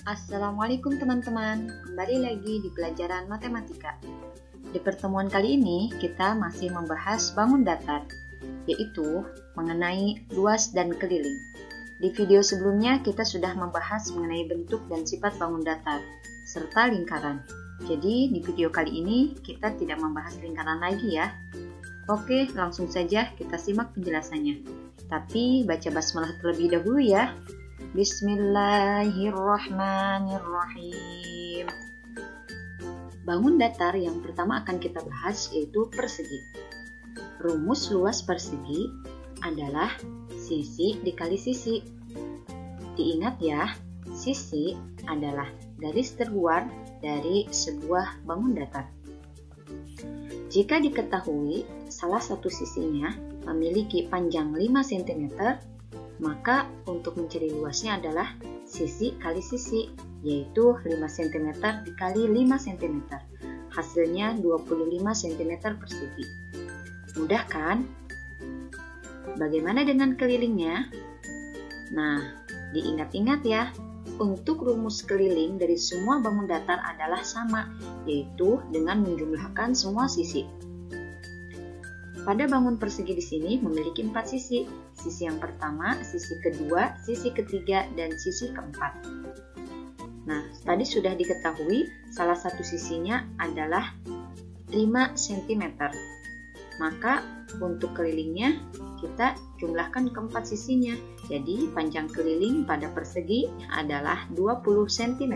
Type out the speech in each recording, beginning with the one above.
Assalamualaikum teman-teman, kembali lagi di pelajaran matematika. Di pertemuan kali ini kita masih membahas bangun datar, yaitu mengenai luas dan keliling. Di video sebelumnya kita sudah membahas mengenai bentuk dan sifat bangun datar, serta lingkaran. Jadi di video kali ini kita tidak membahas lingkaran lagi ya. Oke, langsung saja kita simak penjelasannya. Tapi baca basmalah terlebih dahulu ya. Bismillahirrahmanirrahim. Bangun datar yang pertama akan kita bahas yaitu persegi. Rumus luas persegi adalah sisi dikali sisi. Diingat ya, sisi adalah garis terluar dari sebuah bangun datar. Jika diketahui salah satu sisinya memiliki panjang 5 cm, maka untuk mencari luasnya adalah sisi kali sisi, yaitu 5 cm dikali 5 cm. Hasilnya 25 cm persegi. Mudah kan? Bagaimana dengan kelilingnya? Nah, diingat-ingat ya, untuk rumus keliling dari semua bangun datar adalah sama, yaitu dengan menjumlahkan semua sisi. Pada bangun persegi di sini memiliki 4 sisi. Sisi yang pertama, sisi kedua, sisi ketiga, dan sisi keempat. Nah, tadi sudah diketahui salah satu sisinya adalah 5 cm. Maka untuk kelilingnya kita jumlahkan keempat sisinya. Jadi panjang keliling pada persegi adalah 20 cm.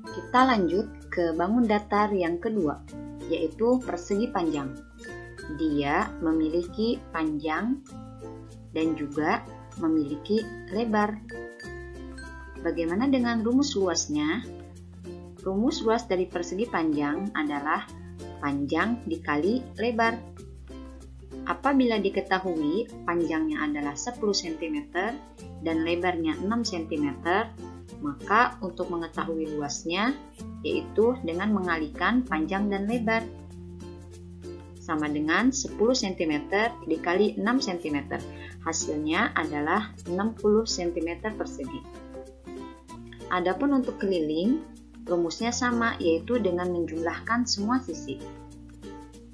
Kita lanjut ke bangun datar yang kedua, yaitu persegi panjang. Dia memiliki panjang dan juga memiliki lebar. Bagaimana dengan rumus luasnya? Rumus luas dari persegi panjang adalah panjang dikali lebar. Apabila diketahui panjangnya adalah 10 cm dan lebarnya 6 cm, maka untuk mengetahui luasnya yaitu dengan mengalikan panjang dan lebar. Sama dengan 10 cm dikali 6 cm. Hasilnya adalah 60 cm persegi. Adapun untuk keliling, rumusnya sama, yaitu dengan menjumlahkan semua sisi.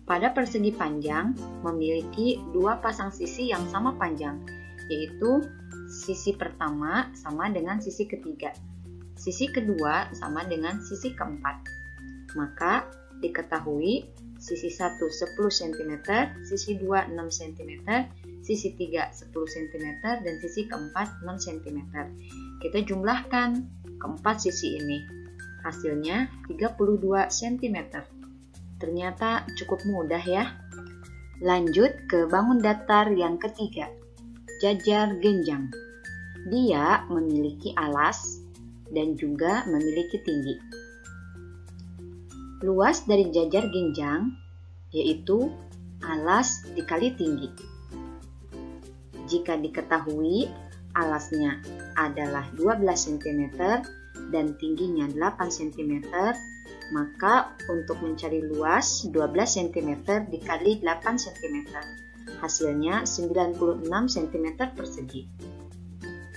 Pada persegi panjang memiliki dua pasang sisi yang sama panjang, yaitu sisi pertama sama dengan sisi ketiga. Sisi kedua sama dengan sisi keempat. Maka diketahui sisi 1 10 cm, sisi 2 6 cm, sisi 3 10 cm, dan sisi keempat 6 cm. Kita jumlahkan keempat sisi ini. Hasilnya 32 cm. Ternyata cukup mudah ya. Lanjut ke bangun datar yang ketiga, jajar genjang. Dia memiliki alas dan juga memiliki tinggi. Luas dari jajar genjang yaitu alas dikali tinggi. Jika diketahui alasnya adalah 12 cm dan tingginya 8 cm, maka untuk mencari luas 12 cm dikali 8 cm. Hasilnya 96 cm persegi.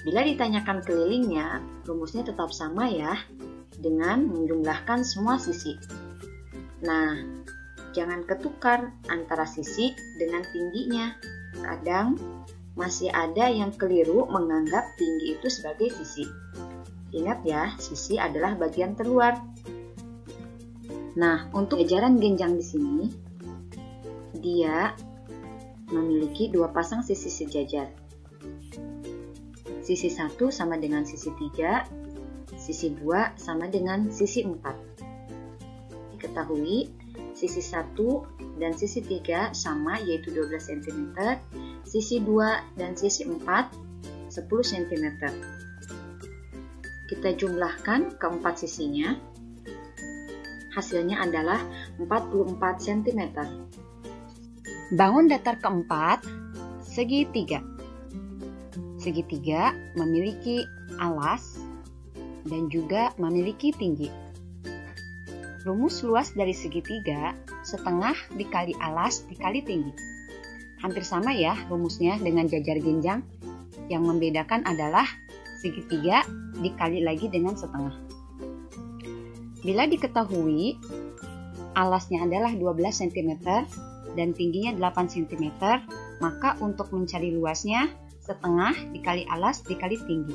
Bila ditanyakan kelilingnya, rumusnya tetap sama ya, dengan menjumlahkan semua sisi. Nah, jangan ketukar antara sisi dengan tingginya. Kadang masih ada yang keliru menganggap tinggi itu sebagai sisi. Ingat ya, sisi adalah bagian terluar. Nah, untuk jajaran genjang di sini, dia memiliki dua pasang sisi sejajar. Sisi 1 sama dengan sisi 3, sisi 2 sama dengan sisi 4. Diketahui sisi 1 dan sisi 3 sama, yaitu 12 cm, sisi 2 dan sisi 4 10 cm. Kita jumlahkan keempat sisinya. Hasilnya adalah 44 cm. Bangun datar keempat, segi 3. Segi 3 memiliki alas dan juga memiliki tinggi. Rumus luas dari segi 3, setengah dikali alas dikali tinggi. Hampir sama ya rumusnya dengan jajar genjang. Yang membedakan adalah segitiga dikali lagi dengan setengah. Bila diketahui alasnya adalah 12 cm dan tingginya 8 cm, maka untuk mencari luasnya setengah dikali alas dikali tinggi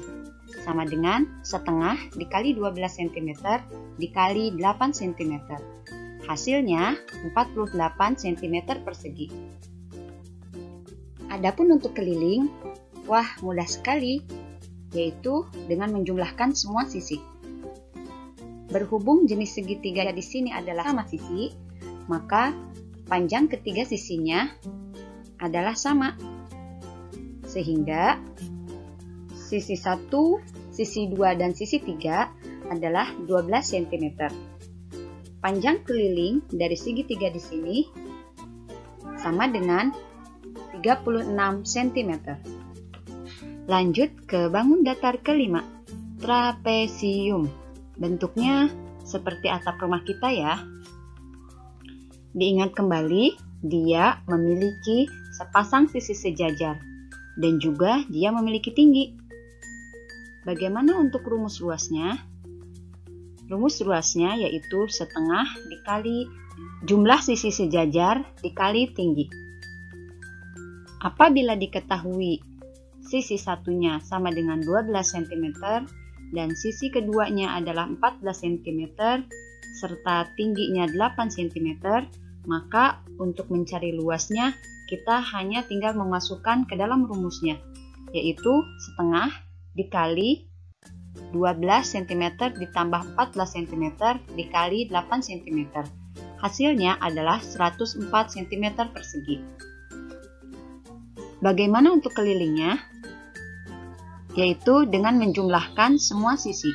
sama dengan setengah dikali 12 cm dikali 8 cm. Hasilnya 48 cm persegi. Adapun untuk keliling, wah mudah sekali, yaitu dengan menjumlahkan semua sisi. Berhubung jenis segitiga di sini adalah sama sisi, maka panjang ketiga sisinya adalah sama. Sehingga sisi 1, sisi 2, dan sisi 3 adalah 12 cm. Panjang keliling dari segitiga di sini sama dengan 36 cm. Lanjut ke bangun datar kelima, trapesium. Bentuknya seperti atap rumah kita ya. Diingat kembali, dia memiliki sepasang sisi sejajar dan juga dia memiliki tinggi. Bagaimana untuk rumus luasnya? Rumus luasnya yaitu setengah dikali jumlah sisi sejajar dikali tinggi. Apabila diketahui sisi satunya sama dengan 12 cm dan sisi keduanya adalah 14 cm serta tingginya 8 cm, maka untuk mencari luasnya kita hanya tinggal memasukkan ke dalam rumusnya, yaitu setengah dikali 12 cm ditambah 14 cm dikali 8 cm. Hasilnya adalah 104 cm persegi. Bagaimana untuk kelilingnya? Yaitu dengan menjumlahkan semua sisi.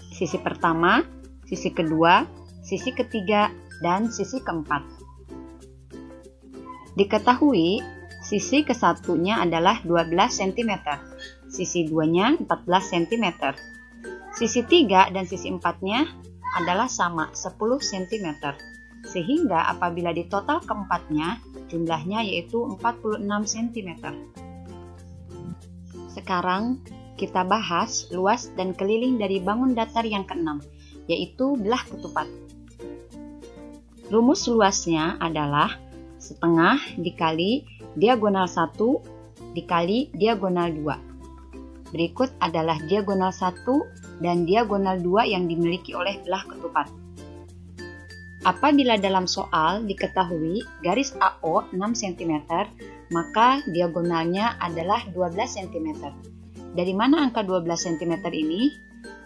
Sisi pertama, sisi kedua, sisi ketiga, dan sisi keempat. Diketahui sisi kesatunya adalah 12 cm, sisi duanya 14 cm, sisi 3 dan sisi 4-nya adalah sama 10 cm, sehingga apabila ditotal keempatnya jumlahnya yaitu 46 cm. Sekarang kita bahas luas dan keliling dari bangun datar yang keenam, yaitu belah ketupat. Rumus luasnya adalah setengah dikali diagonal 1 dikali diagonal 2. Berikut adalah diagonal 1 dan diagonal 2 yang dimiliki oleh belah ketupat. Apabila dalam soal diketahui garis AO 6 cm, maka diagonalnya adalah 12 cm. Dari mana angka 12 cm ini?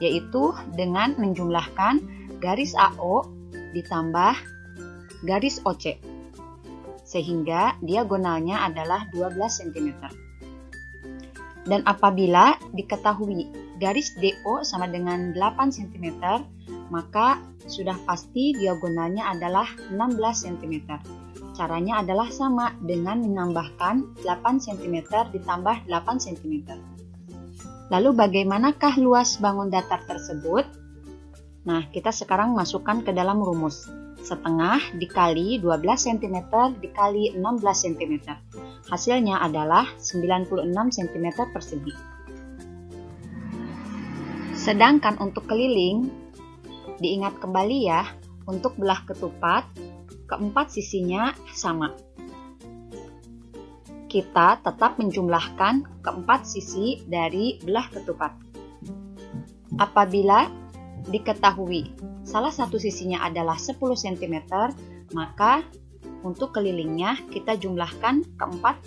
Yaitu dengan menjumlahkan garis AO ditambah garis OC. Sehingga diagonalnya adalah 12 cm. Dan apabila diketahui garis DO sama dengan 8 cm, maka sudah pasti diagonalnya adalah 16 cm. Caranya adalah sama dengan menambahkan 8 cm ditambah 8 cm. Lalu bagaimanakah luas bangun datar tersebut? Nah, kita sekarang masukkan ke dalam rumus. Setengah dikali 12 cm dikali 16 cm. Hasilnya adalah 96 cm persegi. Sedangkan untuk keliling, diingat kembali ya, untuk belah ketupat, keempat sisinya sama. Kita tetap menjumlahkan keempat sisi dari belah ketupat. Apabila diketahui salah satu sisinya adalah 10 cm, maka untuk kelilingnya kita jumlahkan keempat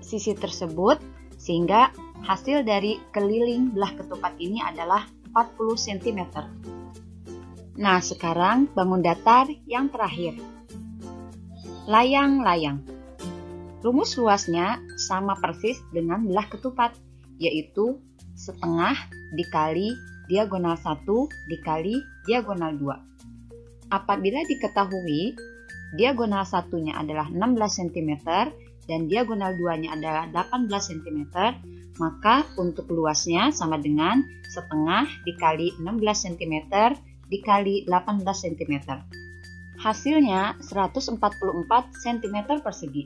sisi tersebut sehingga hasil dari keliling belah ketupat ini adalah 40 cm. Nah, sekarang bangun datar yang terakhir. Layang-layang. Rumus luasnya sama persis dengan belah ketupat, yaitu setengah dikali diagonal 1 dikali diagonal 2. Apabila diketahui diagonal satunya adalah 16 cm dan diagonal 2-nya adalah 18 cm, maka untuk luasnya sama dengan setengah dikali 16 cm dikali 18 cm. Hasilnya 144 cm persegi.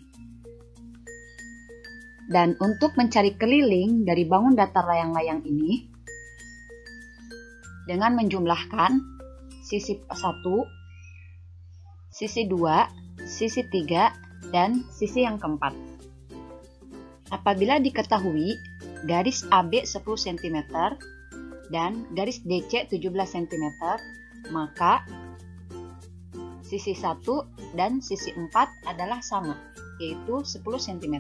Dan untuk mencari keliling dari bangun datar layang-layang ini, dengan menjumlahkan sisi 1, sisi 2, sisi 3, dan sisi yang keempat. Apabila diketahui garis AB 10 cm dan garis DC 17 cm, maka sisi 1 dan sisi 4 adalah sama, yaitu 10 cm.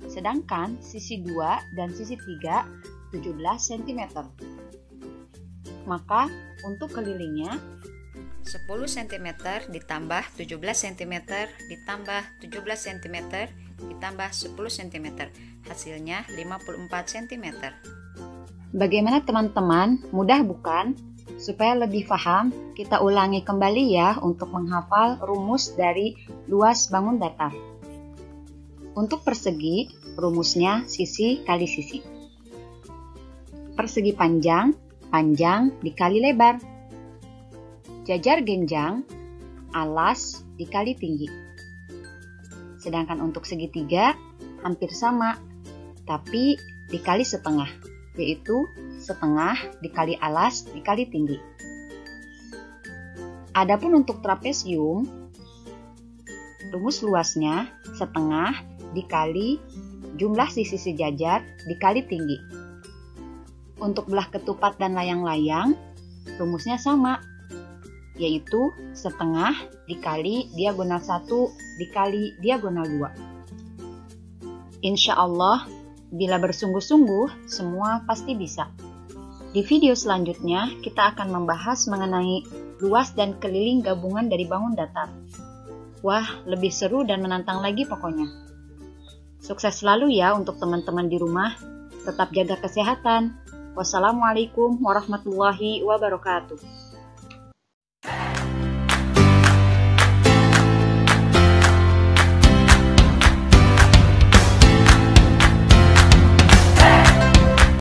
Sedangkan sisi 2 dan sisi 3 17 cm. Maka untuk kelilingnya 10 cm ditambah 17 cm ditambah 17 cm ditambah 10 cm. Hasilnya 54 cm. Bagaimana teman-teman? Mudah bukan? Supaya lebih paham, kita ulangi kembali ya untuk menghafal rumus dari luas bangun datar. Untuk persegi, rumusnya sisi kali sisi. Persegi panjang, panjang dikali lebar. Jajar genjang, alas dikali tinggi. Sedangkan untuk segitiga, hampir sama, tapi dikali setengah, yaitu setengah dikali alas dikali tinggi. Adapun untuk trapesium, rumus luasnya setengah dikali jumlah sisi sejajar dikali tinggi. Untuk belah ketupat dan layang-layang, rumusnya sama, yaitu setengah dikali diagonal 1 dikali diagonal 2. Insya Allah, bila bersungguh-sungguh, semua pasti bisa. Di video selanjutnya, kita akan membahas mengenai luas dan keliling gabungan dari bangun datar. Wah, lebih seru dan menantang lagi pokoknya. Sukses selalu ya untuk teman-teman di rumah. Tetap jaga kesehatan. Wassalamualaikum warahmatullahi wabarakatuh.